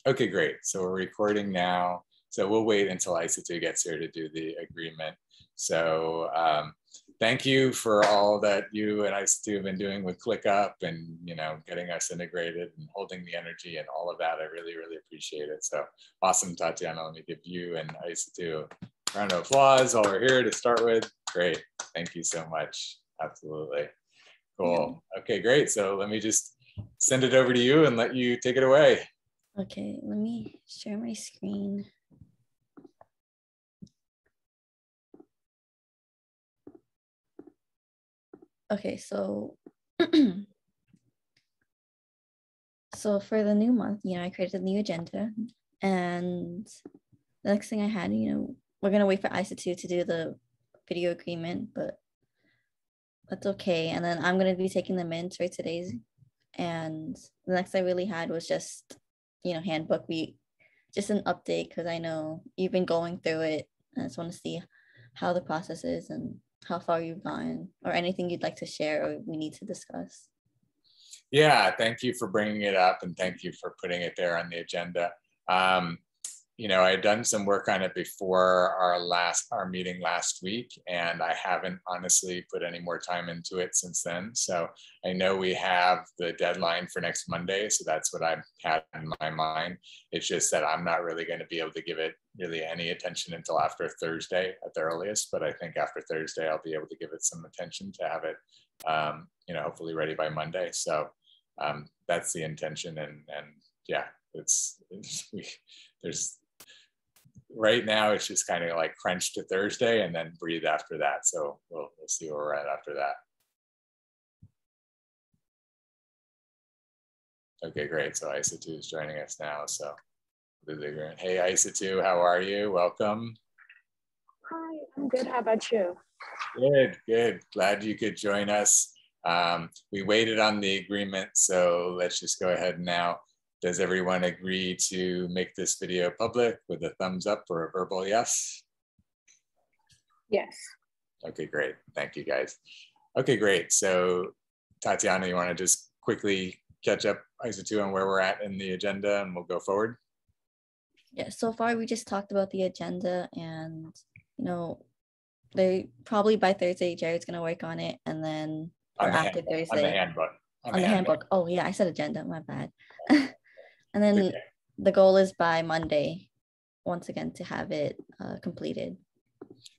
Okay, great. So we're recording now. So we'll wait until Isa2 gets here to do the agreement. So thank you for all that you and Isa2 have been doing with ClickUp and, you know, getting us integrated and holding the energy and all of that. I really, really appreciate it. So awesome, Tatiana. Let me give you and Isa2 a round of applause while we're here to start with. Great. Thank you so much. Absolutely. Cool. Okay, great. So let me just send it over to you and let you take it away. Okay, let me share my screen. Okay, so so for the new month, you know, I created a new agenda, and the next thing I had, you know, we're gonna wait for Isa2 to do the video agreement, but that's okay. And then I'm gonna be taking the minutes for today's, and the next I really had was just, you know, handbook. Just an update because I know you've been going through it. I just want to see how the process is and how far you've gone, or anything you'd like to share or we need to discuss. Yeah, thank you for bringing it up and thank you for putting it there on the agenda. You know, I had done some work on it before our meeting last week, and I haven't honestly put any more time into it since then. So I know we have the deadline for next Monday, so that's what I've had in my mind. It's just that I'm not really going to be able to give it really any attention until after Thursday at the earliest, but I think after Thursday I'll be able to give it some attention to have it, you know, hopefully ready by Monday. So that's the intention, and yeah, there's right now it's just kind of like crunch to Thursday and then breathe after that. So we'll see where we're at after that. Okay, great. So Isa2 is joining us now. So hey, Isa2, how are you? Welcome. Hi, I'm good. How about you? Good, good. Glad you could join us. We waited on the agreement, so let's just go ahead now. Does everyone agree to make this video public with a thumbs up or a verbal yes? Yes. Okay, great. Thank you, guys. Okay, great. So Tatiana, you want to just quickly catch up Isa2 on where we're at in the agenda and we'll go forward? Yeah, so far we just talked about the agenda, and, you know, they probably by Thursday, Jared's going to work on it, and then, or after Thursday. On the handbook. On the handbook. Oh yeah, I said agenda, my bad. And then the goal is by Monday, once again, to have it completed.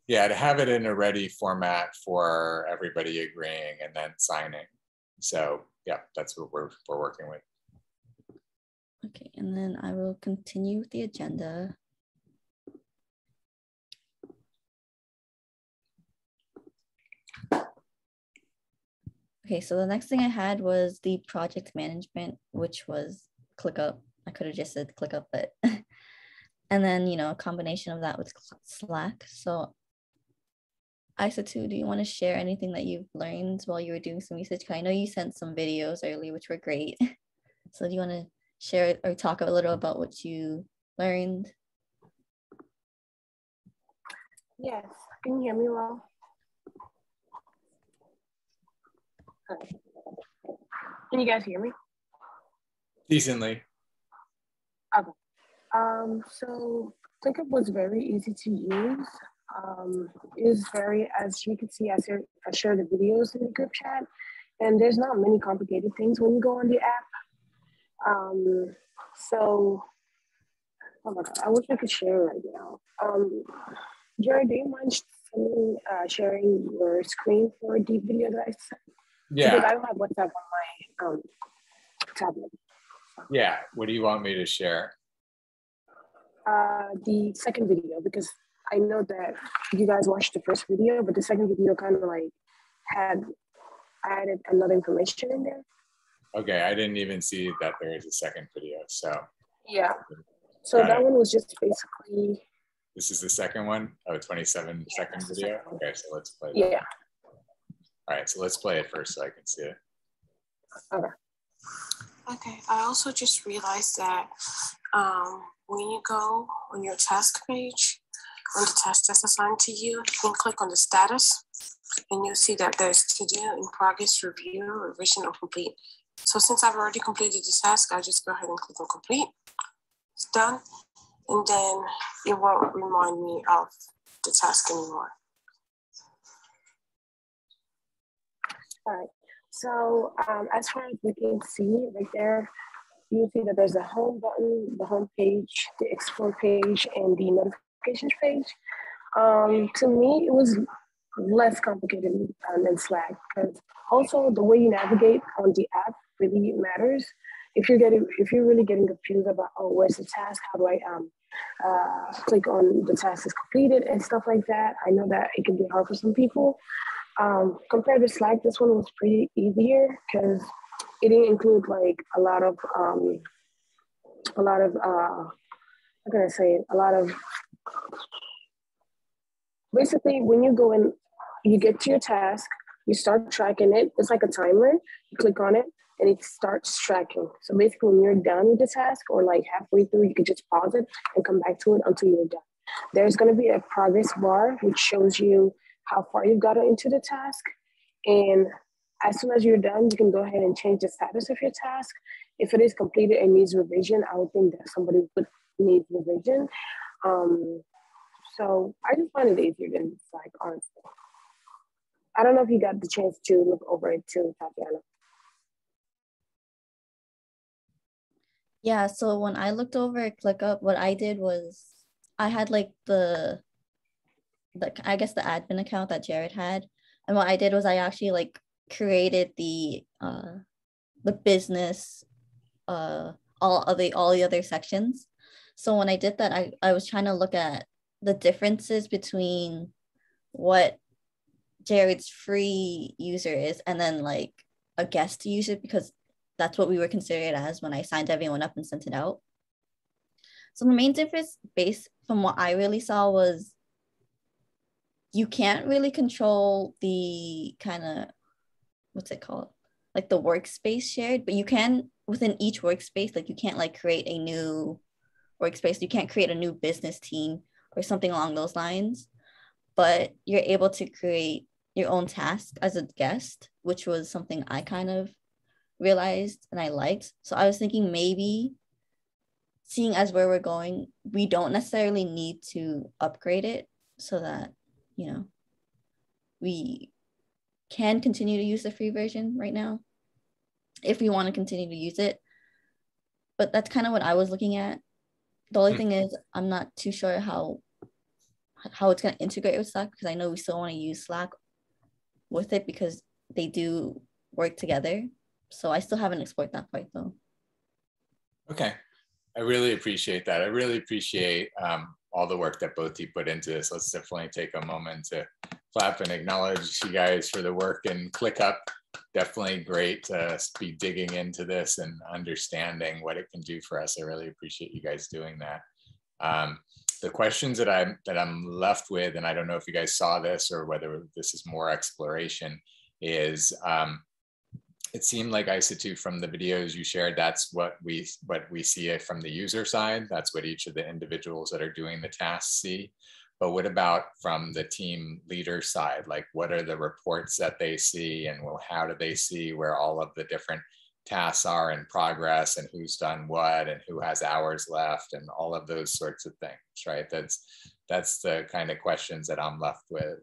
Yeah, to have it in a ready format for everybody agreeing and then signing. So yeah, that's what we're working with. Okay, and then I will continue with the agenda. Okay, so the next thing I had was the project management, which was ClickUp. I could have just said ClickUp, but and then, you know, a combination of that with Slack. So Isa2, do you want to share anything that you've learned while you were doing some research? I know you sent some videos earlier, which were great. So do you want to share or talk a little about what you learned? Yes. Can you hear me well? Can you guys hear me? Decently. Okay. So ClickUp was very easy to use. It is very, as you can see, I shared the videos in the group chat, and there's not many complicated things when you go on the app. So, oh my God, I wish I could share right now. Jared, do you mind sharing your screen for the video that I sent? Yeah. Because I don't have WhatsApp on my tablet. Yeah, what do you want me to share? The second video, because I know that you guys watched the first video, but the second video kind of like had added another information in there. Okay, I didn't even see that there is a second video, so. Yeah, so that one was just basically. This is the second one? Oh, 27 second video? Okay, so let's play that. Yeah. All right, so let's play it first so I can see it. Okay. Okay, I also just realized that when you go on your task page, on the task that's assigned to you, you can click on the status and you'll see that there's to do, in progress, review, revision, or complete. So since I've already completed the task, I'll just go ahead and click on complete. done, and then it won't remind me of the task anymore. All right. So as far as we can see right there, you see that there's a home button, the home page, the explore page, and the notifications page. To me, it was less complicated than Slack, because also the way you navigate on the app really matters. If you're really getting confused about, oh, where's the task? How do I click on the task is completed and stuff like that? I know that it can be hard for some people. Compared to Slack, this one was pretty easier because it didn't include like a lot of how can I say it? A lot of basically when you go in, you get to your task, you start tracking it. It's like a timer. You click on it and it starts tracking. So basically when you're done with the task or like halfway through, you can just pause it and come back to it until you're done. There's going to be a progress bar which shows you how far you've gotten into the task. And as soon as you're done, you can go ahead and change the status of your task. If it is completed and needs revision, I would think that somebody would need revision. So I just find it easier than Slack, honestly. I don't know if you got the chance to look over it too, Tatiana. Yeah, so when I looked over ClickUp, what I did was I had like the I guess the admin account that Jared had. And what I did was I actually like created the business, all the other sections. So when I did that, I was trying to look at the differences between what Jared's free user is and then like a guest user, because that's what we were considered as when I signed everyone up and sent it out. So the main difference based from what I really saw was you can't really control the kind of, what's it called? Like the workspace shared, but you can within each workspace, like you can't like create a new workspace. You can't create a new business team or something along those lines, but you're able to create your own task as a guest, which was something I kind of realized and I liked. So I was thinking maybe seeing as where we're going, we don't necessarily need to upgrade it so that, you know, we can continue to use the free version right now if we want to continue to use it. But that's kind of what I was looking at. The only thing is I'm not too sure how it's going to integrate with Slack, because I know we still want to use Slack with it because they do work together. So I still haven't explored that part though. Okay. I really appreciate that. I really appreciate all the work that both of you put into this. Let's definitely take a moment to clap and acknowledge you guys for the work and ClickUp. Definitely great to be digging into this and understanding what it can do for us. I really appreciate you guys doing that. The questions that I'm left with, and I don't know if you guys saw this or whether this is more exploration, is it seemed like ISA2 from the videos you shared, that's what we see from the user side. That's what each of the individuals that are doing the tasks see. But what about from the team leader side? Like what are the reports that they see, and well, how do they see where all of the different tasks are in progress and who's done what and who has hours left and all of those sorts of things, right? That's the kind of questions that I'm left with.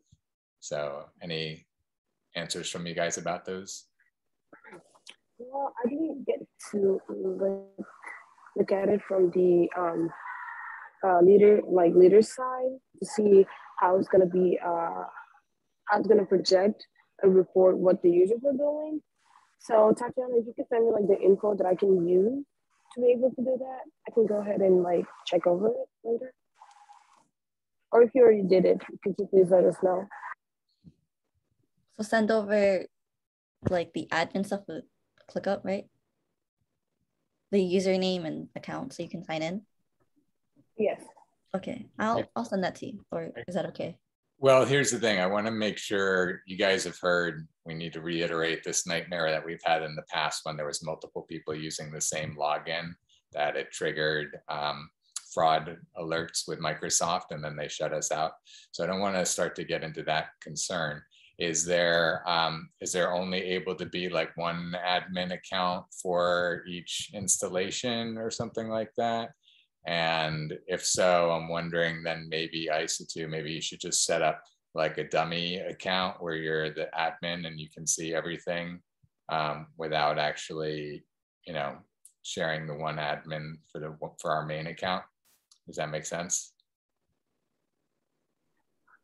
So any answers from you guys about those? Well, I didn't get to look at it from the leader side to see how it's going to be, how it's going to project and report what the users are doing. So Tatiana, if you could send me like the info that I can use to be able to do that, I can go ahead and like check over it later. Or if you already did it, could you please let us know? So send over like the admin stuff with ClickUp, right? The username and account so you can sign in? Yes. Okay, I'll send that to you, or is that okay? Well, here's the thing. I want to make sure you guys have heard, we need to reiterate this nightmare that we've had in the past when there was multiple people using the same login, that it triggered fraud alerts with Microsoft and then they shut us out. So I don't want to start to get into that concern. Is there only able to be like one admin account for each installation or something like that? And if so, I'm wondering then maybe ISA2, maybe you should just set up like a dummy account where you're the admin and you can see everything without actually, sharing the one admin for our main account. Does that make sense?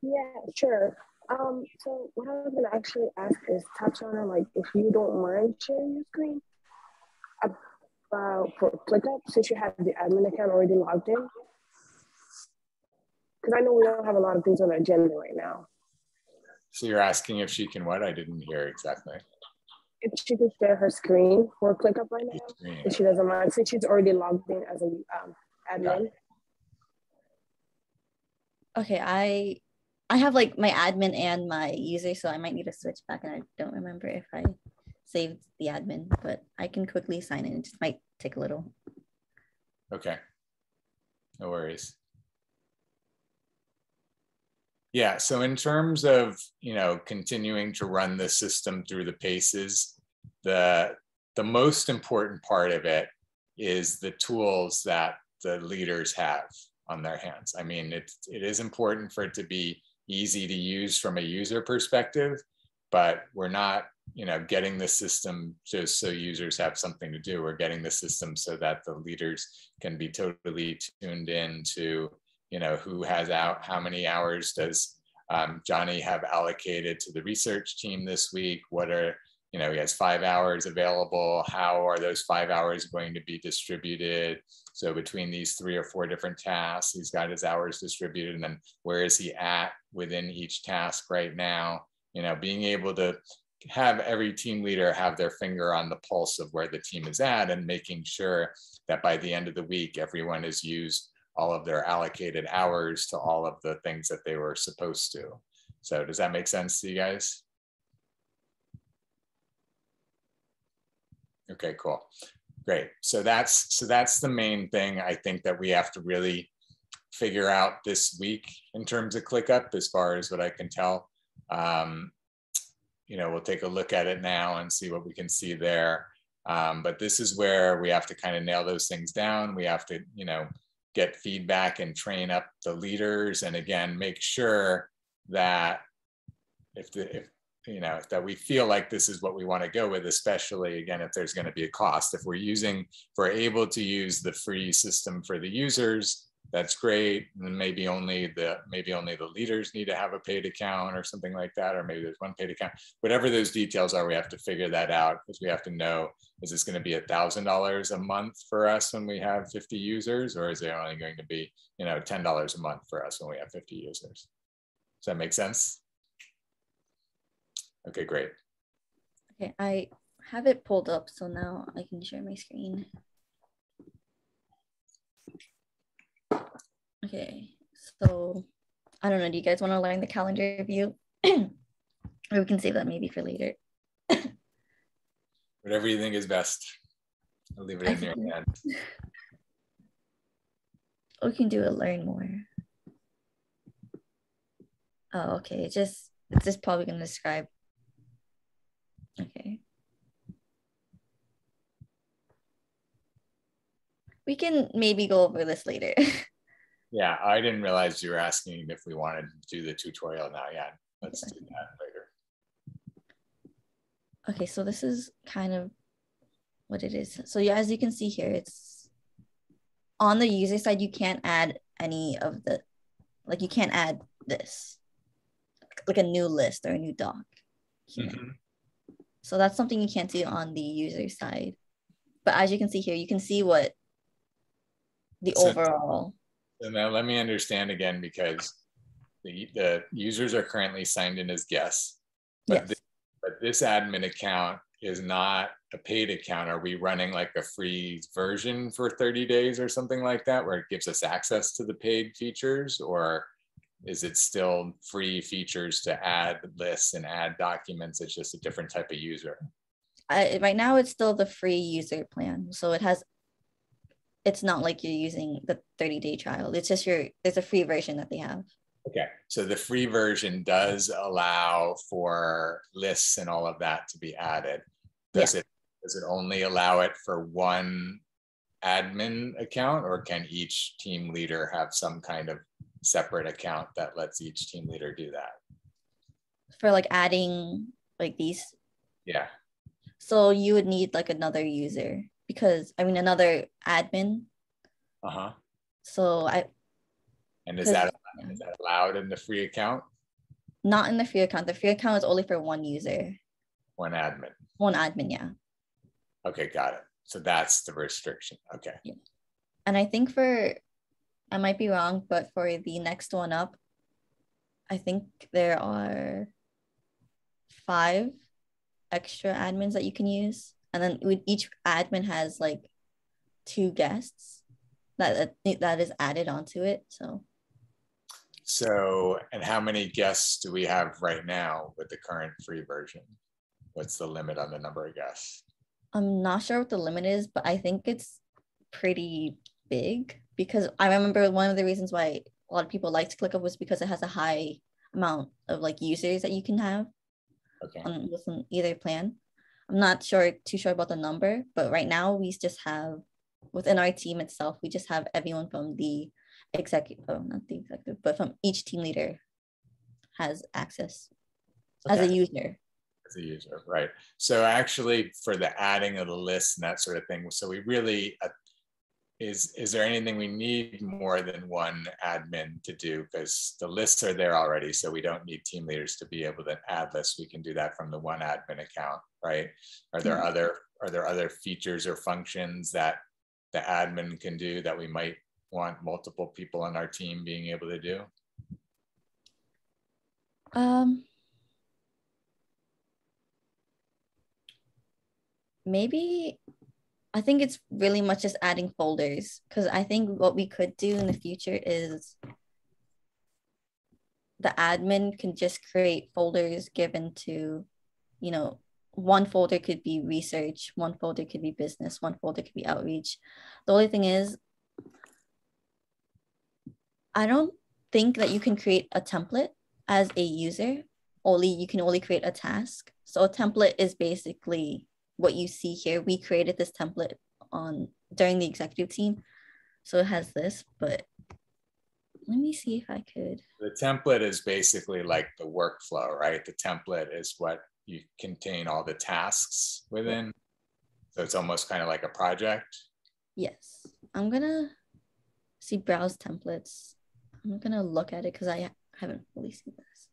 Yeah, sure. So what I was gonna actually ask is touch on like if you don't mind sharing your screen for ClickUp, since you have the admin account already logged in. Because I know we don't have a lot of things on the agenda right now. So you're asking if she can what? I didn't hear exactly. If she can share her screen for ClickUp right now, if she doesn't mind, since she's already logged in as an admin. Okay, I have like my admin and my user, so I might need to switch back, and I don't remember if I saved the admin, but I can quickly sign in. It just might take a little. Okay, no worries. Yeah, so in terms of, continuing to run the system through the paces, the most important part of it is the tools that the leaders have on their hands. I mean, it is important for it to be easy to use from a user perspective, but we're not, getting the system just so users have something to do. We're getting the system so that the leaders can be totally tuned in to, who has out, how many hours does Johnny have allocated to the research team this week? What are, he has 5 hours available. How are those 5 hours going to be distributed? So between these 3 or 4 different tasks, he's got his hours distributed, and then where is he at within each task right now? Being able to have every team leader have their finger on the pulse of where the team is at, and making sure that by the end of the week, everyone has used all of their allocated hours to all of the things that they were supposed to. So does that make sense to you guys? Okay, cool. Great. So that's the main thing I think that we have to really figure out this week in terms of ClickUp, as far as what I can tell. We'll take a look at it now and see what we can see there. But this is where we have to kind of nail those things down. We have to, get feedback and train up the leaders, and again, make sure that that we feel like this is what we want to go with, especially again, if there's going to be a cost. If we're able to use the free system for the users, that's great. And maybe only the leaders need to have a paid account or something like that, or maybe there's one paid account. Whatever those details are, we have to figure that out, because we have to know, is this going to be $1,000 a month for us when we have 50 users, or is it only going to be $10 a month for us when we have 50 users? Does that make sense? Okay, great. Okay, I have it pulled up, so now I can share my screen. Okay, so I don't know, do you guys want to learn the calendar view? Or we can save that maybe for later. Whatever you think is best. I'll leave it in your hands. We can do a learn more. Oh, okay, it's just probably going to describe. Okay. We can maybe go over this later. Yeah, I didn't realize you were asking if we wanted to do the tutorial now. Yeah, let's do that later. Okay, so this is kind of what it is. So yeah, as you can see here, it's on the user side, you can't add any of the, like you can't add this, like a new list or a new doc. Mm-hmm. So that's something you can't do on the user side. But as you can see here, you can see what the overall. So now let me understand again, because the users are currently signed in as guests, but, yes. But this admin account is not a paid account. Are we running like a free version for 30 days or something like that, where it gives us access to the paid features? Or is it still free features to add lists and add documents? It's just a different type of user. Right now, it's still the free user plan. So it's not like you're using the 30-day trial. It's just there's a free version that they have. Okay, so the free version does allow for lists and all of that to be added. Does it only allow it for one admin account, or can each team leader have some kind of separate account that lets each team leader do that? For like adding like these. Yeah. So you would need like another user because I mean another admin. Uh-huh. So and is that allowed in the free account? Not in the free account. The free account is only for one user. One admin. One admin, yeah. Okay, got it. So that's the restriction. Okay. Yeah. And I think I might be wrong, but for the next one up, I think there are 5 extra admins that you can use. And then each admin has like 2 guests that is added onto it. So, and how many guests do we have right now with the current free version? What's the limit on the number of guests? I'm not sure what the limit is, but I think it's pretty big because I remember one of the reasons why a lot of people liked ClickUp was because it has a high amount of like users that you can have within either plan. I'm not too sure about the number, but right now we just have within our team itself, we just have everyone from the executive, not the executive, but from each team leader has access as a user. As a user, right. So actually for the adding of the list and that sort of thing, so we really, is there anything we need more than one admin to do? Because the lists are there already, so we don't need team leaders to be able to add lists. We can do that from the one admin account, right? Are there other features or functions that the admin can do that we might want multiple people on our team being able to do? Maybe I think it's really much just adding folders, because I think what we could do in the future is the admin can just create folders given to, one folder could be research, one folder could be business, one folder could be outreach. The only thing is, I don't think that you can create a template as a user. You can only create a task. So a template is basically what you see here. We created this template during the executive team. So it has this, but let me see if I could. The template is basically like the workflow, right? The template is what you contain all the tasks within. So it's almost kind of like a project. Yes. I'm gonna see browse templates. I'm gonna look at it because I haven't really seen this.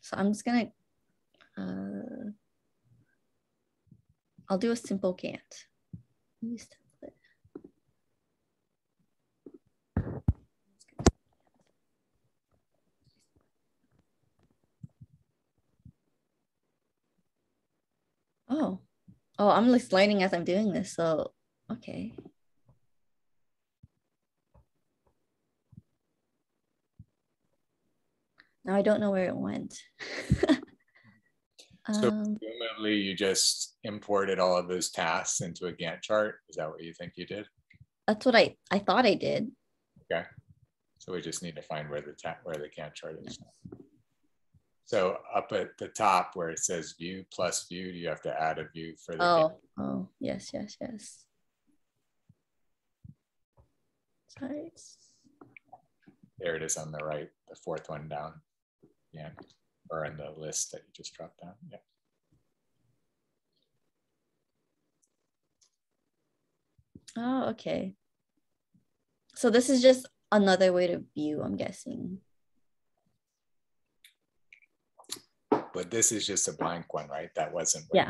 So I'm just gonna, I'll do a simple Gantt. Use template. Oh, I'm just learning as I'm doing this. So, okay. Now I don't know where it went. So presumably you just imported all of those tasks into a Gantt chart. Is that what you think you did? That's what I thought I did. Okay. So we just need to find where the Gantt chart is. So up at the top where it says view plus view, you have to add a view for the Gantt. Oh, yes. Sorry. There it is on the right, the 4th one down. Yeah, or in the list that you just dropped down. Yeah. Oh, okay. So this is just another way to view, I'm guessing. But this is just a blank one, right? That wasn't what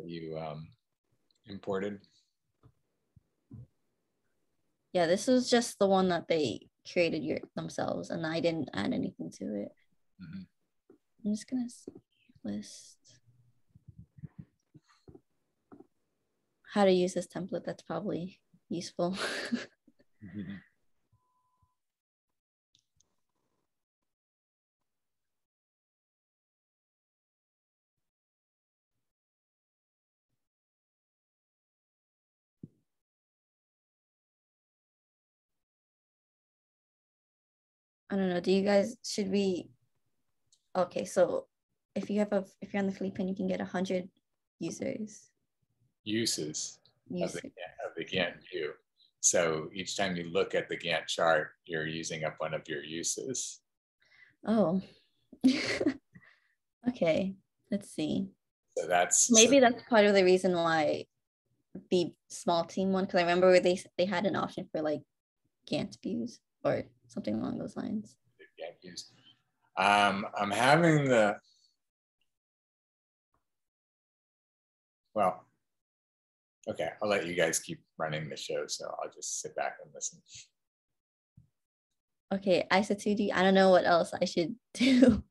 you imported. Yeah, this was just the one that they created themselves, and I didn't add anything to it. Mm-hmm. I'm just gonna list how to use this template. That's probably useful. Mm-hmm. I don't know. Okay, so if you're on the Philippine, you can get 100 users. uses of Use. the Gantt view. So each time you look at the Gantt chart, you're using up one of your uses. Oh. Okay, let's see. So that's maybe that's part of the reason why the small team one, because I remember they had an option for like Gantt views or something along those lines. Gantt views. I'm having the, well, okay, I'll let you guys keep running the show, so I'll just sit back and listen. Okay, ISA 2D, I don't know what else I should do.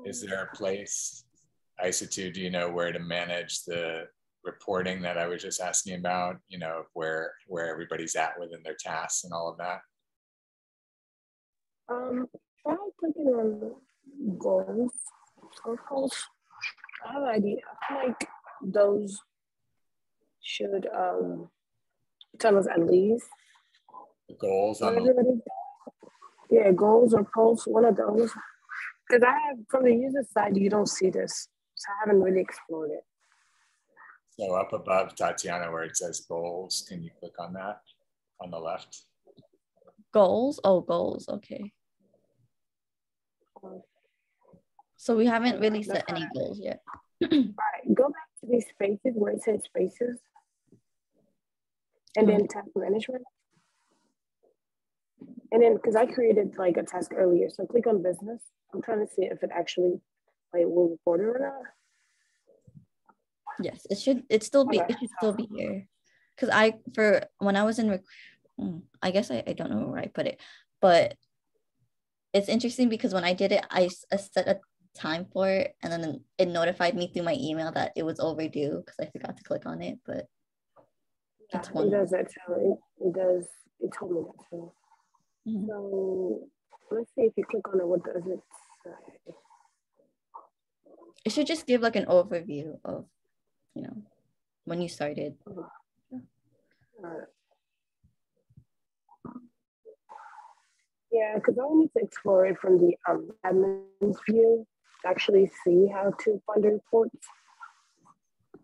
Is there a place, ISA 2, do you know where to manage the reporting that I was just asking about, you know, where everybody's at within their tasks and all of that? Try clicking on goals or posts. I have an idea. I feel like those should tell us at least The goals on everybody. Yeah, goals or posts, one of those. Because I have, from the user side, you don't see this, so I haven't really explored it. So up above, Tatiana, where it says goals, can you click on that on the left? Goals? Oh, goals. Okay. So we haven't really set any goals yet. All right, go back to these spaces where it says spaces, and then task management. And then, because I created like a task earlier, so click on business. I'm trying to see if it actually like will report it or not. Yes, it should still be here. Because when I was in I guess I don't know where I put it, but it's interesting because when I did it, I set a time for it, and then it notified me through my email that it was overdue because I forgot to click on it. But yeah, it does that too. It does. It told me that too. Mm-hmm. So let's see if you click on it. What does it say? It should just give like an overview of, you know, when you started. Yeah, because I need to explore it from the admin's view to actually see how to fund the reports.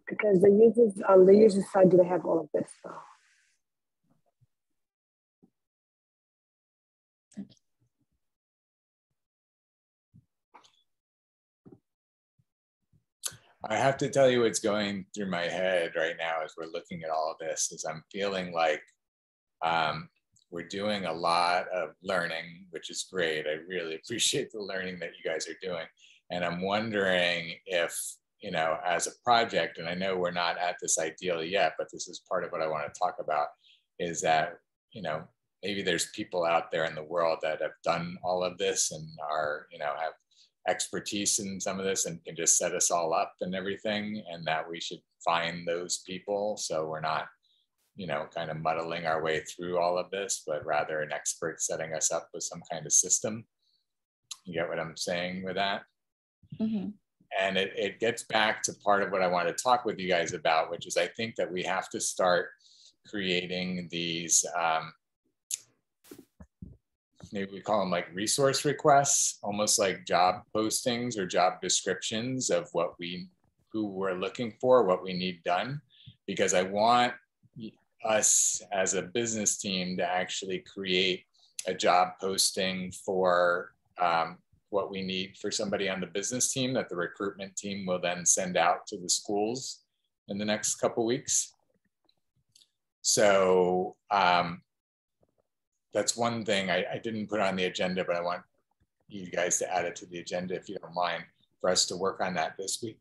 Because the user side, do they have all of this stuff? I have to tell you what's going through my head right now as we're looking at all of this is I'm feeling like we're doing a lot of learning, which is great. I really appreciate the learning that you guys are doing. And I'm wondering if, you know, as a project, and I know we're not at this ideal yet, but this is part of what I want to talk about, is that, you know, maybe there's people out there in the world that have done all of this and are, you know, have expertise in some of this and can just set us all up and everything, and that we should find those people so we're not, you know, kind of muddling our way through all of this, but rather an expert setting us up with some kind of system. You get what I'm saying with that? Mm-hmm. And it gets back to part of what I want to talk with you guys about, which is I think that we have to start creating these maybe we call them like resource requests, almost like job postings or job descriptions of who we're looking for, what we need done, because I want us as a business team to actually create a job posting for what we need for somebody on the business team that the recruitment team will then send out to the schools in the next couple weeks. So that's one thing I didn't put on the agenda, but I want you guys to add it to the agenda if you don't mind, for us to work on that this week.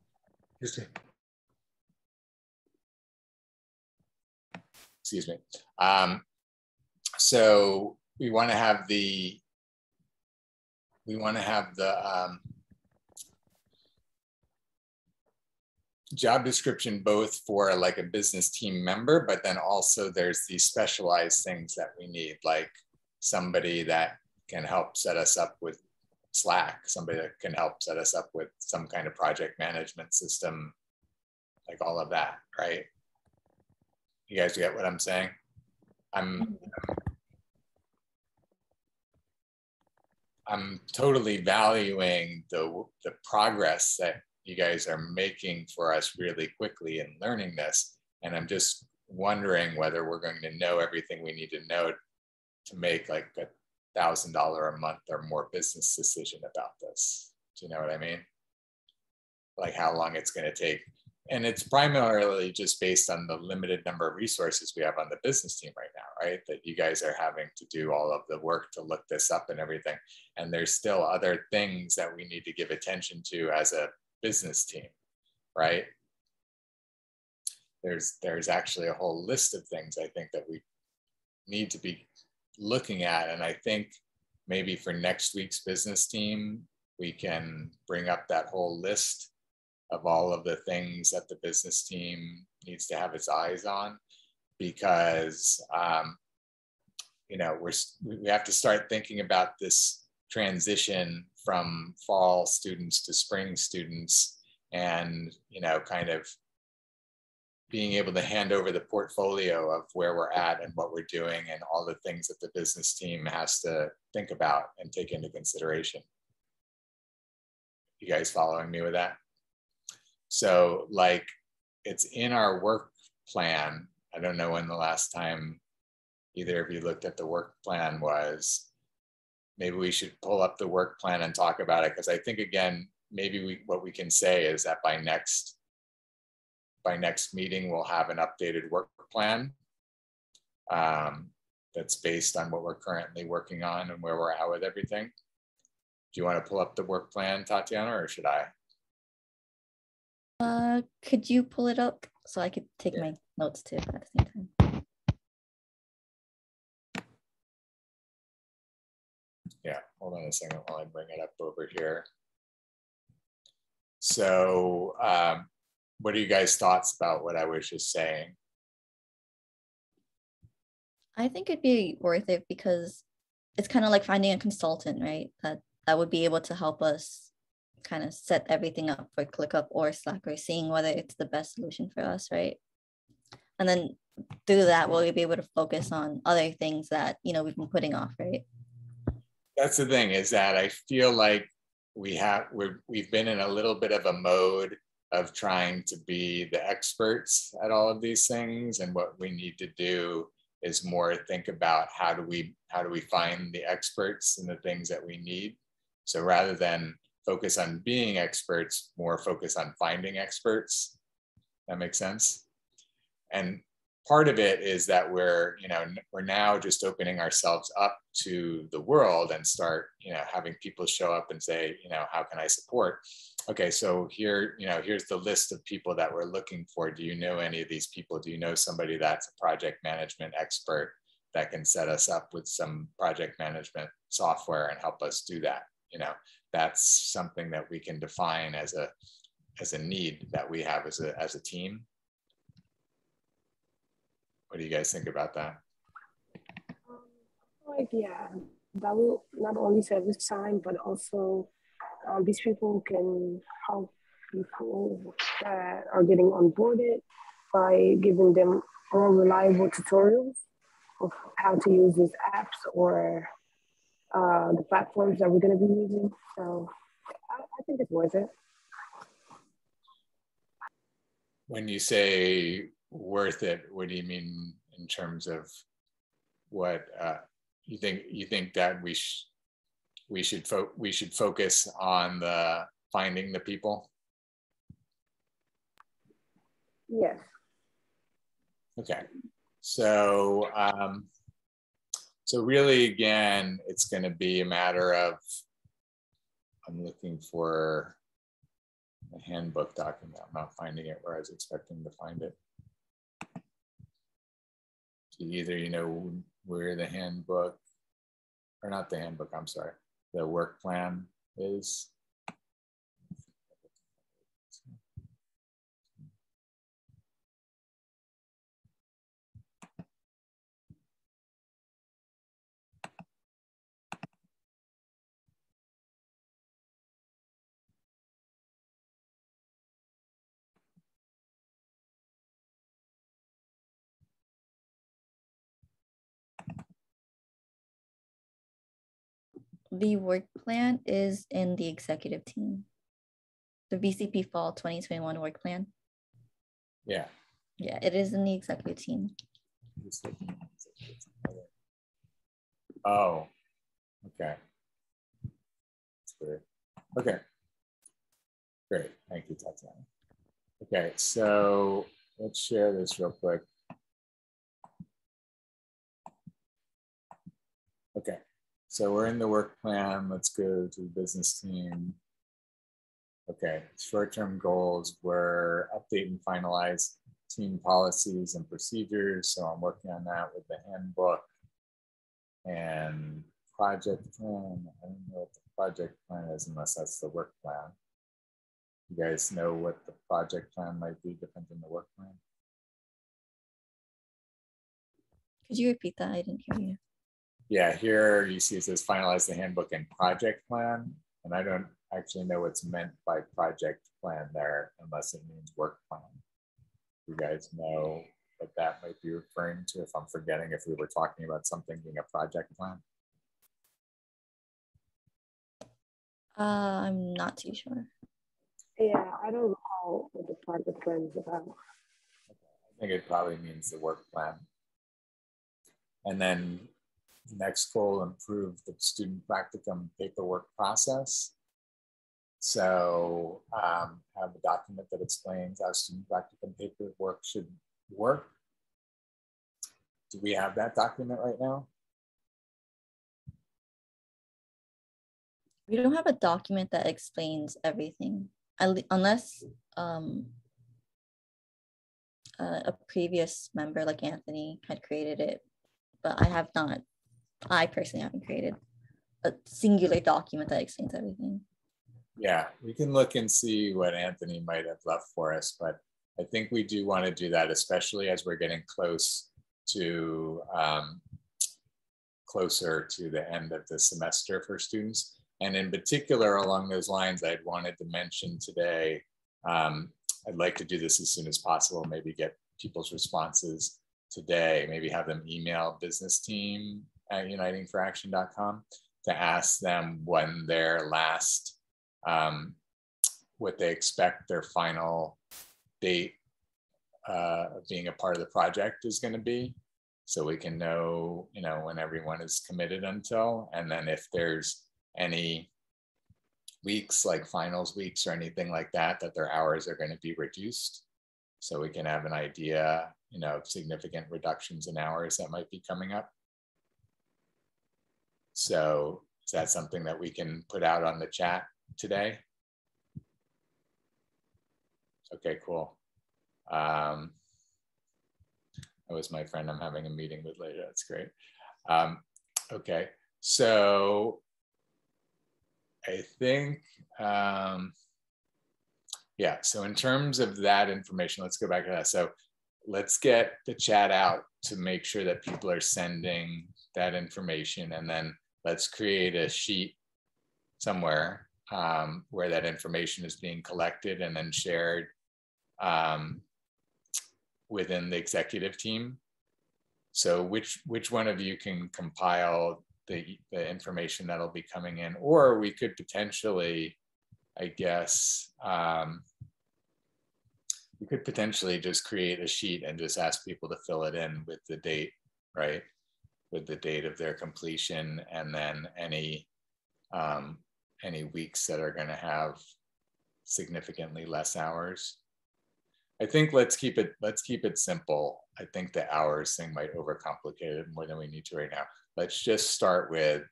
Excuse me. So we want to have the job description both for like a business team member, but then also there's these specialized things that we need, like somebody that can help set us up with Slack, somebody that can help set us up with some kind of project management system, like all of that, right? You guys get what I'm saying? I'm totally valuing the progress that, you guys are making for us really quickly in learning this. And I'm just wondering whether we're going to know everything we need to know to make like $1,000 a month or more business decision about this. Do you know what I mean? Like how long it's going to take. And it's primarily just based on the limited number of resources we have on the business team right now, right? That you guys are having to do all of the work to look this up and everything. And there's still other things that we need to give attention to as a business team, right? There's actually a whole list of things I think that we need to be looking at. And I think maybe for next week's business team, we can bring up that whole list of all of the things that the business team needs to have its eyes on, because you know, we have to start thinking about this transition from fall students to spring students, and you know, kind of being able to hand over the portfolio of where we're at and what we're doing and all the things that the business team has to think about and take into consideration. You guys following me with that? So like it's in our work plan. I don't know when the last time either of you looked at the work plan was. Maybe we should pull up the work plan and talk about it, because I think again, maybe what we can say is that by next meeting, we'll have an updated work plan that's based on what we're currently working on and where we're at with everything. Do you want to pull up the work plan, Tatiana, or should I? Could you pull it up so I could take my notes too at the same time? Yeah, hold on a second while I bring it up over here. So what are you guys' thoughts about what I was just saying? I think it'd be worth it because it's kind of like finding a consultant, right? That would be able to help us kind of set everything up for ClickUp or Slack, or seeing whether it's the best solution for us, right? And then through that, we'll be able to focus on other things that, you know, we've been putting off, right? That's the thing, is that I feel like we've been in a little bit of a mode of trying to be the experts at all of these things, and what we need to do is more think about how do we find the experts in the things that we need. So rather than focus on being experts, more focus on finding experts. That makes sense. And part of it is that we're now just opening ourselves up to the world and start, having people show up and say, how can I support? Okay, so here's the list of people that we're looking for. Do you know any of these people? Do you know somebody that's a project management expert that can set us up with some project management software and help us do that? That's something that we can define as a need that we have as a team. What do you guys think about that? Yeah, that will not only save us time, but also these people can help people that are getting onboarded by giving them more reliable tutorials of how to use these apps or the platforms that we're going to be using. So I think it's worth it. When you say worth it, what do you mean in terms of what you think that we should focus on the finding the people? Yes. Okay. So so really, again, it's going to be a matter of, I'm looking for a handbook document. I'm not finding it where I was expecting to find it. So either where the handbook, or not the handbook, I'm sorry, the work plan is. The work plan is in the executive team. the VCP Fall 2021 work plan. Yeah. Yeah, it is in the executive team. Oh, okay. That's weird. Okay. Great. Thank you, Tatiana. Okay, so let's share this real quick. Okay, so we're in the work plan. Let's go to the business team. Okay, short-term goals were update and finalize team policies and procedures. So I'm working on that with the handbook and project plan. I don't know what the project plan is unless that's the work plan. You guys know what the project plan might be different than the work plan? Could you repeat that? I didn't hear you. Yeah, here you see it says finalize the handbook and project plan. And I don't actually know what's meant by project plan there unless it means work plan. You guys know what that might be referring to if I'm forgetting if we were talking about something being a project plan? I'm not too sure. Yeah, I don't recall what the project plan is about. I think it probably means the work plan. And then next goal, improve the student practicum paperwork process. So have a document that explains how student practicum paperwork should work. Do we have that document right now? We don't have a document that explains everything, unless a previous member like Anthony had created it, but I personally haven't created a singular document that explains everything. Yeah, we can look and see what Anthony might have left for us, but I think we do want to do that, especially as we're getting closer to the end of the semester for students. And in particular, along those lines, I'd wanted to mention today, I'd like to do this as soon as possible, maybe get people's responses today, maybe have them email business team at unitingforaction.com to ask them when their last, what they expect their final date of being a part of the project is going to be. So we can know, when everyone is committed until, and then if there's any weeks like finals weeks or anything like that, that their hours are going to be reduced. So we can have an idea, of significant reductions in hours that might be coming up. So is that something that we can put out on the chat today? Okay, cool. That was my friend I'm having a meeting with later. That's great. Okay, so I think, yeah, so in terms of that information, let's go back to that. So let's get the chat out to make sure that people are sending that information, and then let's create a sheet somewhere where that information is being collected and then shared within the executive team. So which one of you can compile the information that'll be coming in, or we could potentially, I guess, we could potentially just create a sheet and just ask people to fill it in with the date, right? With the date of their completion, and then any weeks that are going to have significantly less hours. I think let's keep it simple. I think the hours thing might overcomplicate it more than we need to right now. Let's just start with,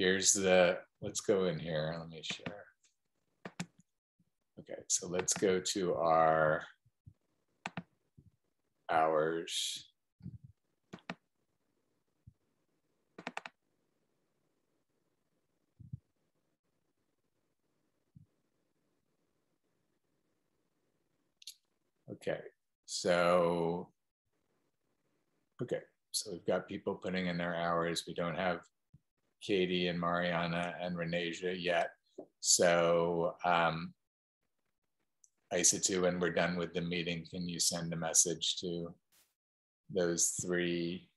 let's go in here. Let me share. Okay, so let's go to our hours. Okay, so we've got people putting in their hours. We don't have Katie and Mariana and Renasia yet. So Isa, when we're done with the meeting, can you send a message to those three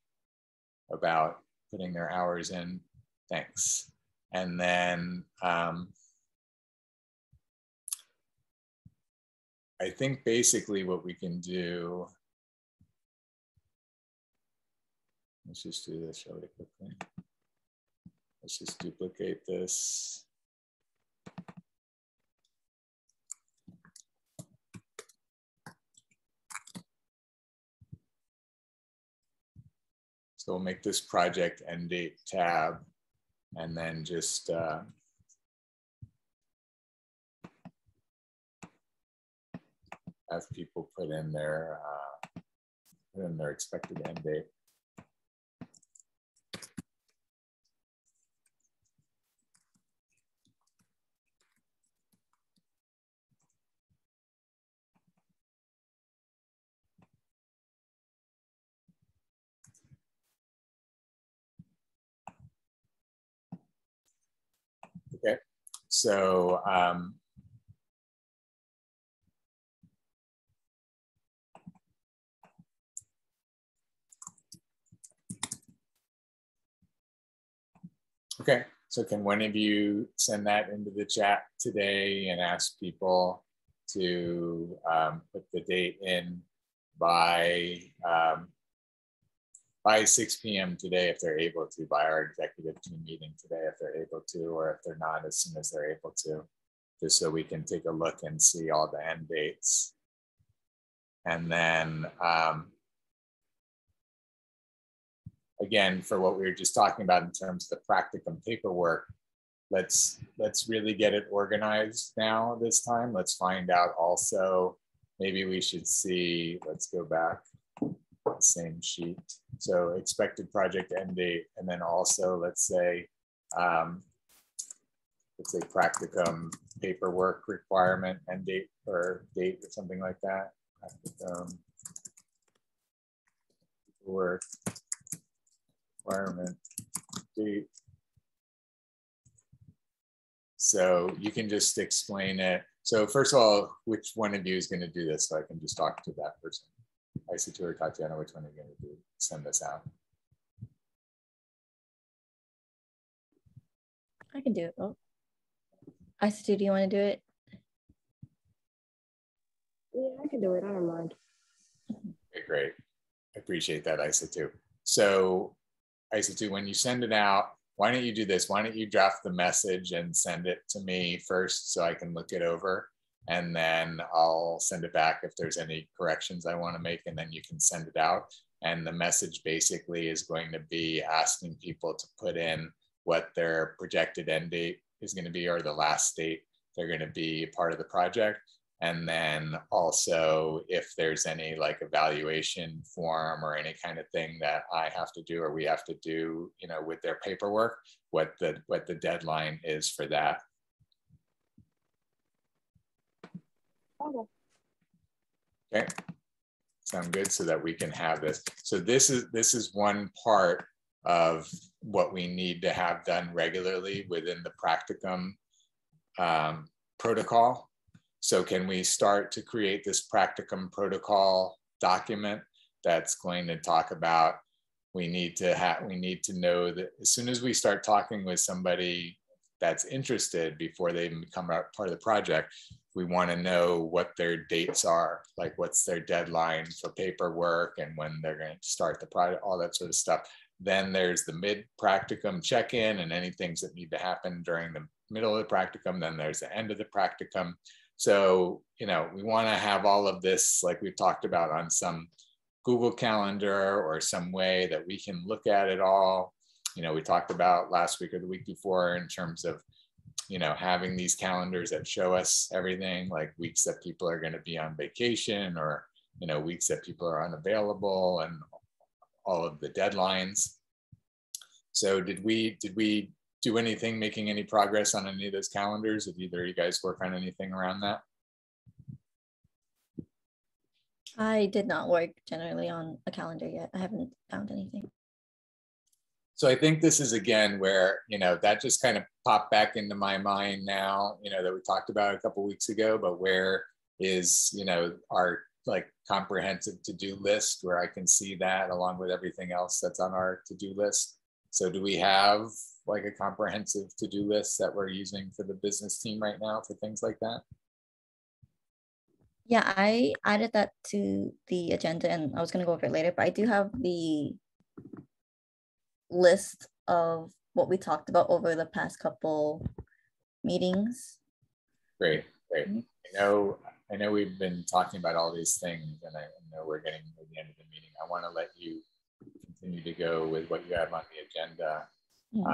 about putting their hours in? Thanks. And then I think basically what we can do, let's just do this really quickly. Let's just duplicate this. So we'll make this project end date tab, and then just have people put in their expected end date. Okay, so okay, so can one of you send that into the chat today and ask people to put the date in by 6 p.m. today if they're able to, by our executive team meeting today if they're able to, or if they're not, as soon as they're able to, just so we can take a look and see all the end dates. And then again, for what we were just talking about in terms of the practicum paperwork, let's really get it organized now this time. Let's find out also, maybe we should see, let's go back, same sheet. So expected project end date, and then also let's say practicum paperwork requirement end date or date or something like that. Practicum work requirement date. So you can just explain it. So first of all, which one of you is going to do this so I can just talk to that person? IC2 or Tatiana, which one are you going to do? Send this out. I can do it. Oh. IC2, do you want to do it? Yeah, I can do it. I don't mind. Okay, great. I appreciate that, IC2. So IC2, when you send it out, why don't you do this? Why don't you draft the message and send it to me first so I can look it over, and then I'll send it back if there's any corrections I want to make, and then you can send it out. And the message basically is going to be asking people to put in what their projected end date is going to be, or the last date they're going to be part of the project. And then also if there's any like evaluation form or any kind of thing that I have to do or we have to do, you know, with their paperwork, what the deadline is for that. Okay, sound good, so that we can have this. So this is one part of what we need to have done regularly within the practicum protocol. So can we start to create this practicum protocol document that's going to talk about, we need to know that as soon as we start talking with somebody that's interested before they become part of the project, we want to know what their dates are, like what's their deadline for paperwork and when they're going to start the project, all that sort of stuff. Then there's the mid-practicum check-in and any things that need to happen during the middle of the practicum. Then there's the end of the practicum. So, you know, we want to have all of this, like we've talked about, on some Google Calendar or some way that we can look at it all. You know, we talked about last week or the week before in terms of, you know, having these calendars that show us everything, like weeks that people are going to be on vacation, or, you know, weeks that people are unavailable, and all of the deadlines. So did we do anything, making any progress on any of those calendars? Did either of you guys work on anything around that? I did not work generally on a calendar yet. I haven't found anything. So I think this is again where, you know, that just kind of popped back into my mind now, you know, that we talked about a couple of weeks ago, but where is, you know, our like comprehensive to-do list where I can see that along with everything else that's on our to-do list. So do we have like a comprehensive to-do list that we're using for the business team right now for things like that? Yeah, I added that to the agenda and I was going to go over it later, but I do have the list of what we talked about over the past couple meetings. Great, great. I know we've been talking about all these things, and I know we're getting to the end of the meeting. I want to let you continue to go with what you have on the agenda, and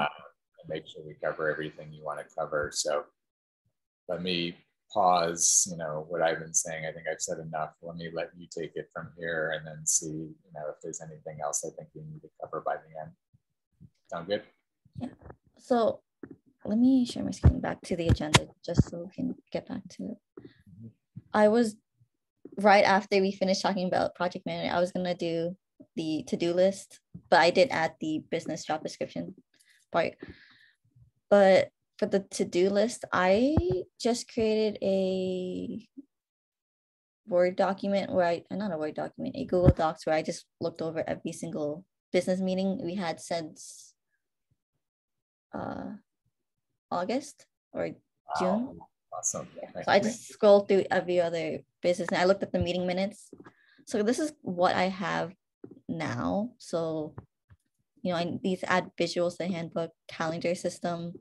make sure we cover everything you want to cover. So let me pause, what I've been saying. I think I've said enough. Let me let you take it from here and then see, if there's anything else I think we need to cover by the end. Sound good? Yeah. So let me share my screen back to the agenda just so we can get back to it. I was right after we finished talking about project manager, I was going to do the to-do list, but I did add the business job description part. But for the to-do list, I just created a Word document not a Word document, a Google Docs where I just looked over every single business meeting we had since August or June. Wow. Awesome. Yeah. So I just scrolled through every other business and I looked at the meeting minutes. So this is what I have now. So, I need to add visuals to the handbook, calendar system.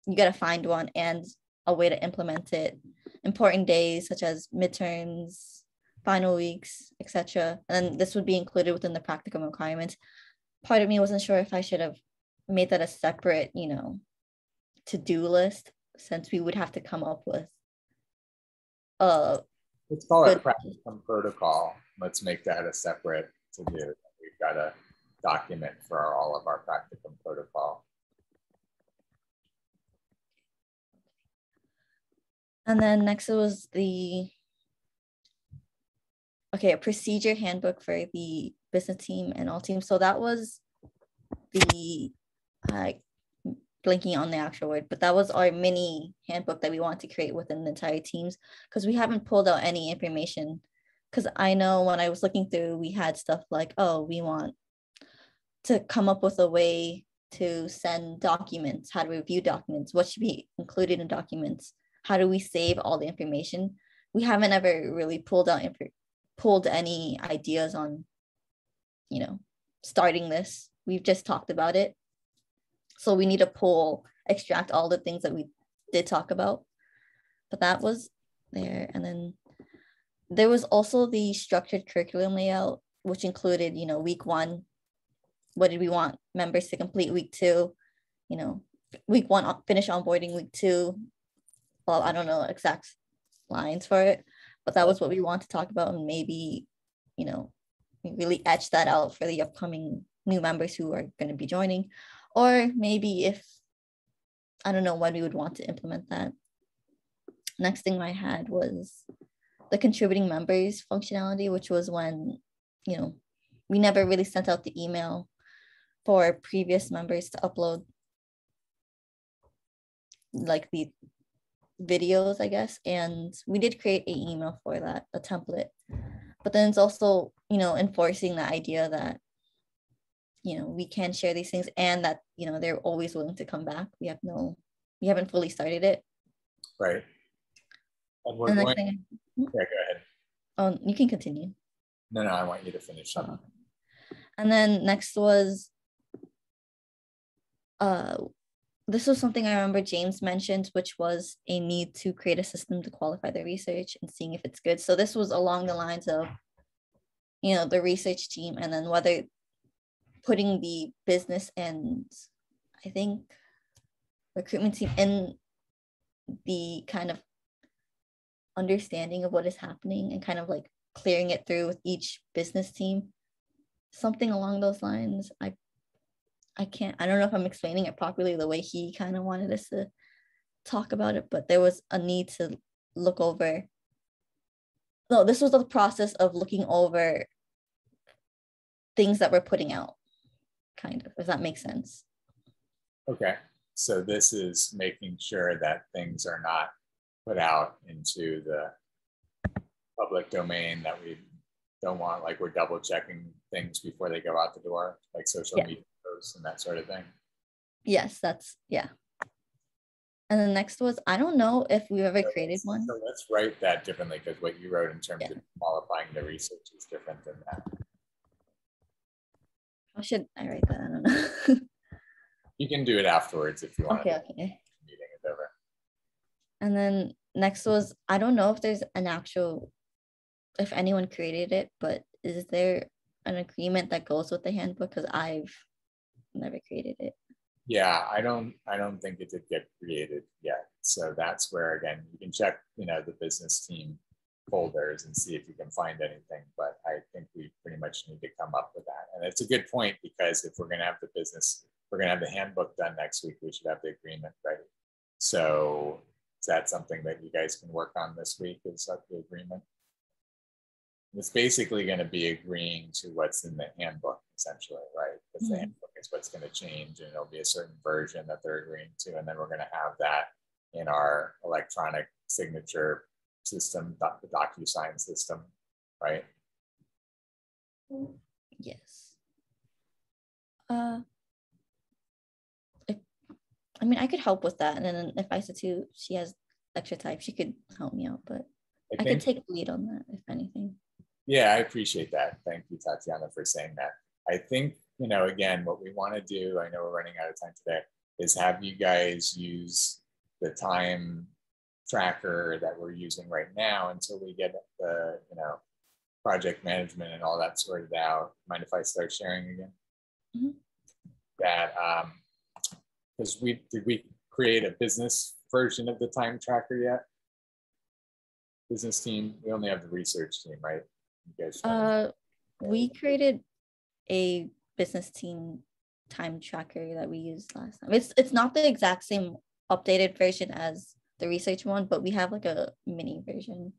You got to find one and a way to implement it. Important days such as midterms, final weeks, etc. And this would be included within the practicum requirements. Part of me wasn't sure if I should have made that a separate, to-do list, since we would have to come up with let's call it practicum protocol. Let's make that a separate to-do. We've got a document for all of our practicum protocol. And then next it was a procedure handbook for the business team and all teams. So that was the blinking on the actual word, but that was our mini handbook that we want to create within the entire teams, because we haven't pulled out any information. Because I know when I was looking through, we had stuff like, we want to come up with a way to send documents, how to review documents, what should be included in documents, how do we save all the information. We haven't ever really pulled any ideas on, starting this. We've just talked about it. So we need to extract all the things that we did talk about. But that was there. And then there was also the structured curriculum layout, which included, week 1, what did we want members to complete? Week 2, week 1, finish onboarding. Week 2, well, I don't know exact lines for it, but that was what we want to talk about. And maybe, really etch that out for the upcoming new members who are going to be joining. Or maybe I don't know when we would want to implement that. Next thing I had was the contributing members functionality, which was when, we never really sent out the email for previous members to upload like the videos, I guess. And we did create an email for that, a template. But then it's also, enforcing the idea that, we can share these things and that, they're always willing to come back. We haven't fully started it. Right. And we're going, yeah, go ahead. Oh, you can continue. No, I want you to finish something. And then next was, this was something I remember James mentioned, which was a need to create a system to qualify the research and seeing if it's good. So this was along the lines of, the research team, and then whether putting the business and I think recruitment team in the kind of understanding of what is happening and kind of like clearing it through with each business team, something along those lines. I don't know if I'm explaining it properly the way he kind of wanted us to talk about it, but there was a need to look over. No, this was the process of looking over things that we're putting out, kind of, if that makes sense. Okay, so this is making sure that things are not put out into the public domain that we don't want, like we're double checking things before they go out the door, like social media posts and that sort of thing. Yes, yeah. And the next was, I don't know if we've ever created one. So let's write that differently, because what you wrote in terms Yeah. of qualifying the research is different than that. How should I write that? I don't know. You can do it afterwards if you want. Okay. Meeting is over. And then next was, I don't know if there's if anyone created it, but is there an agreement that goes with the handbook? Because I've never created it. Yeah, I don't think it did get created yet. So that's where, again, you can check, the business team folders and see if you can find anything. But I think we pretty much need to come up with that. And it's a good point, because if we're going to have the handbook done next week, we should have the agreement ready. So is that something that you guys can work on this week? Is that the agreement? It's basically going to be agreeing to what's in the handbook, essentially, right? Because the handbook is what's going to change, and it'll be a certain version that they're agreeing to. And then we're going to have that in our electronic signature system, the DocuSign system, right? Yes. I mean, I could help with that. And then if I said to, she has extra type, she could help me out, but I could take lead on that, if anything. Yeah, I appreciate that. Thank you, Tatiana, for saying that. I think, again, what we want to do, I know we're running out of time today, is have you guys use the time tracker that we're using right now until we get the, project management and all that sorted out. Mind if I start sharing again? Mm-hmm. That, because did we create a business version of the time tracker yet? Business team, we only have the research team, right? You guys we created a business team time tracker that we used last time. It's not the exact same updated version as the research one, but we have like a mini version.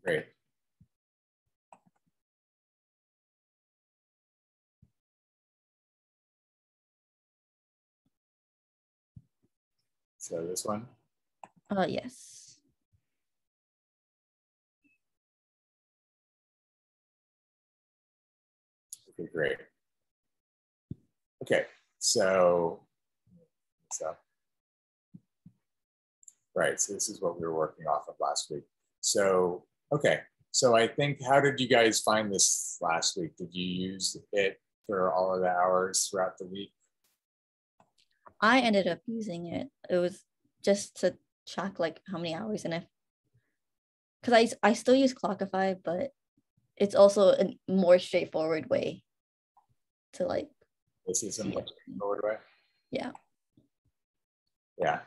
Great. So this one? Yes. Okay, great. Okay, so right, so this is what we were working off of last week. So, okay, so I think, how did you guys find this last week? Did you use it for all of the hours throughout the week? I ended up using it. It was just to track like how many hours, and because I still use Clockify, but it's also a more straightforward way to like. This is a more straightforward way. Yeah. Yeah.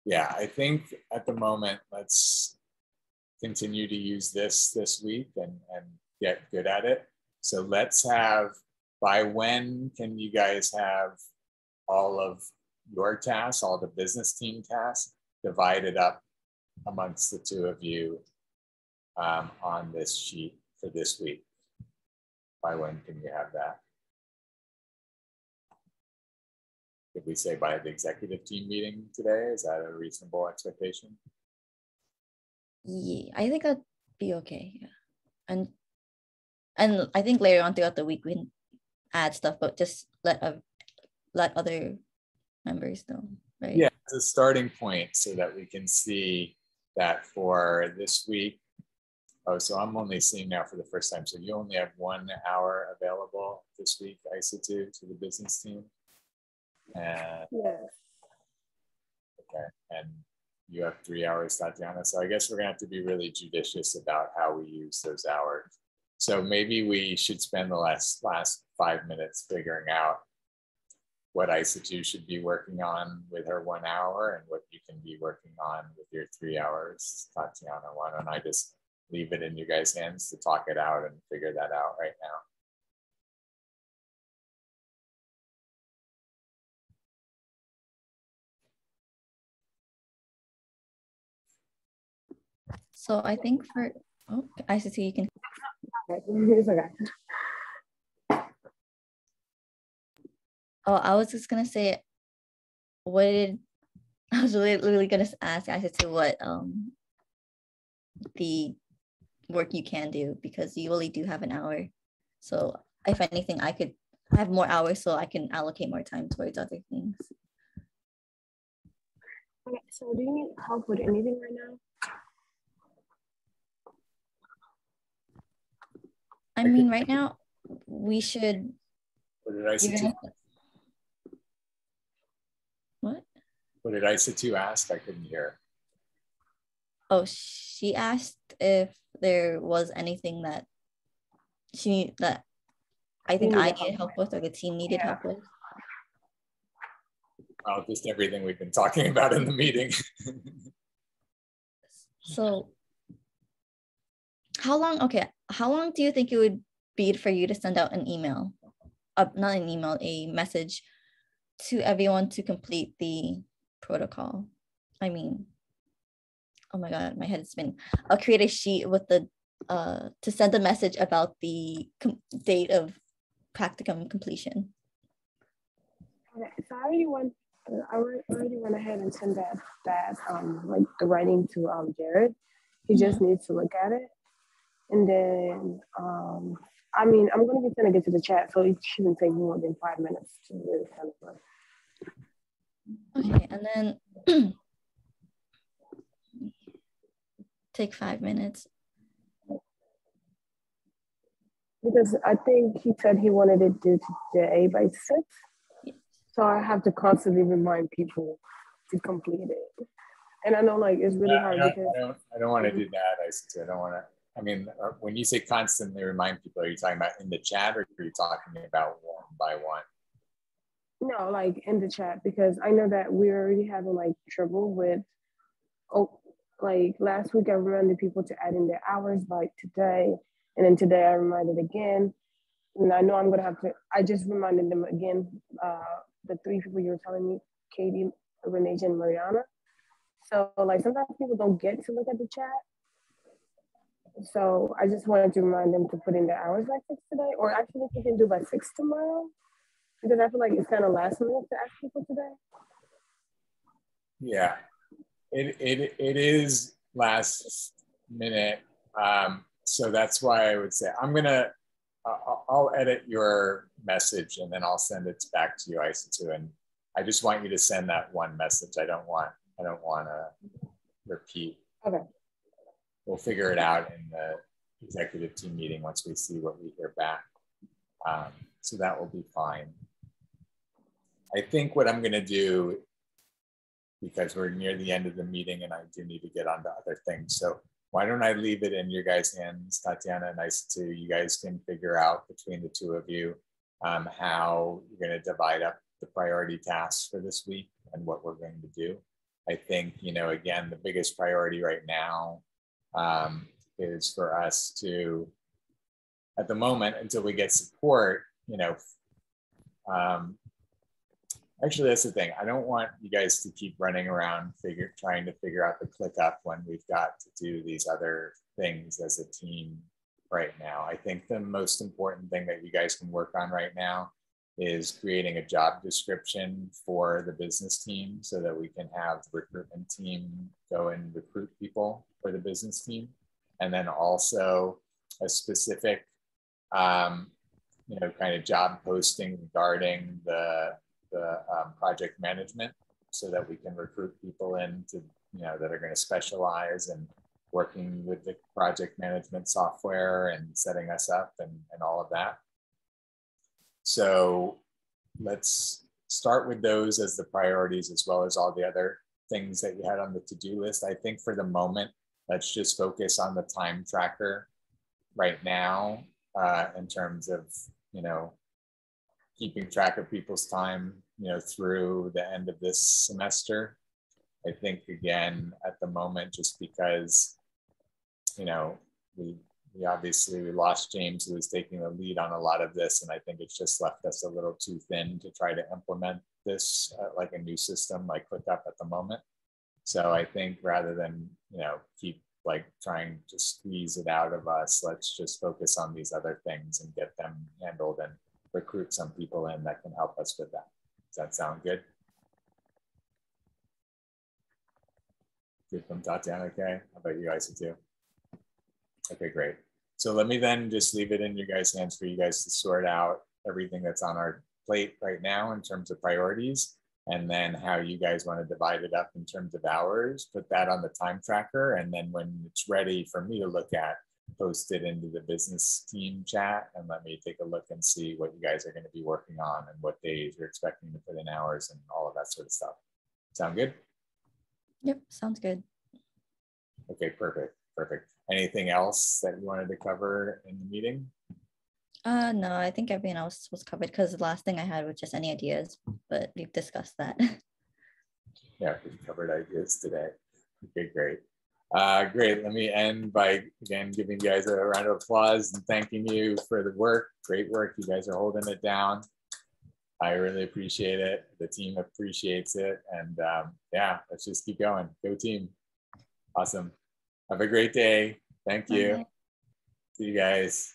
Yeah, I think at the moment, let's continue to use this week and get good at it. So let's have, by when can you guys have all of your tasks, all the business team tasks, divided up amongst the two of you on this sheet for this week? By when can you have that? Could we say by the executive team meeting today? Is that a reasonable expectation? Yeah, I think that'd be okay. Yeah. And I think later on throughout the week we can add stuff, but just let other members know, right? Yeah, it's a starting point so that we can see that for this week. Oh, so I'm only seeing now for the first time. So you only have 1 hour available this week, ISA2, to the business team. And Yes. okay, and you have 3 hours, Tatiana. So I guess we're gonna have to be really judicious about how we use those hours. So maybe we should spend the last 5 minutes figuring out what ISA2 should be working on with her 1 hour and what you can be working on with your 3 hours, Tatiana. Why don't I just leave it in you guys' hands to talk it out and figure that out right now? So I think for ICT, you can. It's okay. Oh, I was just gonna say, I was literally gonna ask ICT what the work you can do, because you only do have an hour. So if anything, I could I have more hours so I can allocate more time towards other things. Okay, so do you need help with anything right now? I mean, right now, we should. What did ICT? What? What did ICT ask? I couldn't hear. Oh, she asked if there was anything that I think I needed help with, or the team needed help with. Well, just everything we've been talking about in the meeting. So how long do you think it would be for you to send out an email, not an email, a message to everyone to complete the protocol? I mean, oh my God, my head is spinning. I'll create a sheet with the, to send a message about the date of practicum completion. Okay, so I already went ahead and sent that like the writing to Jared. He just needs to look at it. And then, I mean, I'm going to be sending it to the chat, so it shouldn't take more than 5 minutes to really kind of. Okay, and then take 5 minutes. Because I think he said he wanted it due today by 6. Yes. So I have to constantly remind people to complete it. And I know like it's really hard because I don't want to do that. I don't want to. I mean, when you say constantly remind people, are you talking about in the chat, or are you talking about one by one? No, like in the chat, because I know that we're already having like trouble with, like last week I reminded people to add in their hours by today. And then today I reminded again. And I know I'm going to have to, I just reminded them again, the 3 people you were telling me, Katie, Renee, and Mariana. So like sometimes people don't get to look at the chat. So I just wanted to remind them to put in their hours by 6 today, or actually if you can do by 6 tomorrow, because I feel like it's kind of last minute to ask people today. Yeah, it is last minute. So that's why I would say I'll edit your message and then I'll send it back to you, Isa, and I just want you to send that one message. I don't want to repeat. Okay. We'll figure it out in the executive team meeting once we see what we hear back. So that will be fine. I think what I'm going to do, because we're near the end of the meeting and I do need to get on to other things. So why don't I leave it in your guys' hands, Tatiana and Isa, you guys can figure out between the two of you how you're going to divide up the priority tasks for this week and what we're going to do. I think, again, the biggest priority right now is for us to, at the moment, until we get support, actually, that's the thing. I don't want you guys to keep running around trying to figure out the ClickUp when we've got to do these other things as a team right now. I think the most important thing that you guys can work on right now is creating a job description for the business team so that we can have the recruitment team go and recruit people for the business team. And then also a specific, kind of job posting regarding the project management so that we can recruit people into, that are going to specialize in working with the project management software and setting us up and all of that. So let's start with those as the priorities, as well as all the other things that you had on the to-do list. I think for the moment, let's just focus on the time tracker right now in terms of, keeping track of people's time, through the end of this semester. I think, again, at the moment, just because, we obviously lost James, who was taking the lead on a lot of this, and I think it's just left us a little too thin to try to implement this like a new system like ClickUp at the moment. So I think rather than keep like trying to squeeze it out of us, let's just focus on these other things and get them handled and recruit some people in that can help us with that. Does that sound good? Good from Tatiana, okay? How about you guys too? Okay, great. So let me then just leave it in your guys' hands for you guys to sort out everything that's on our plate right now in terms of priorities, and then how you guys want to divide it up in terms of hours, put that on the time tracker. And then when it's ready for me to look at, post it into the business team chat and let me take a look and see what you guys are going to be working on and what days you're expecting to put in hours and all of that sort of stuff. Sound good? Yep, sounds good. Okay, perfect. Anything else that you wanted to cover in the meeting? No, I think everything else was covered because the last thing I had was just any ideas, but we've discussed that. Yeah, we covered ideas today. Okay, great. Great. Let me end by again giving you guys a round of applause and thanking you for the work. Great work. You guys are holding it down. I really appreciate it. The team appreciates it. And yeah, let's just keep going. Go team. Awesome. Have a great day. Thank you. Bye. See you guys.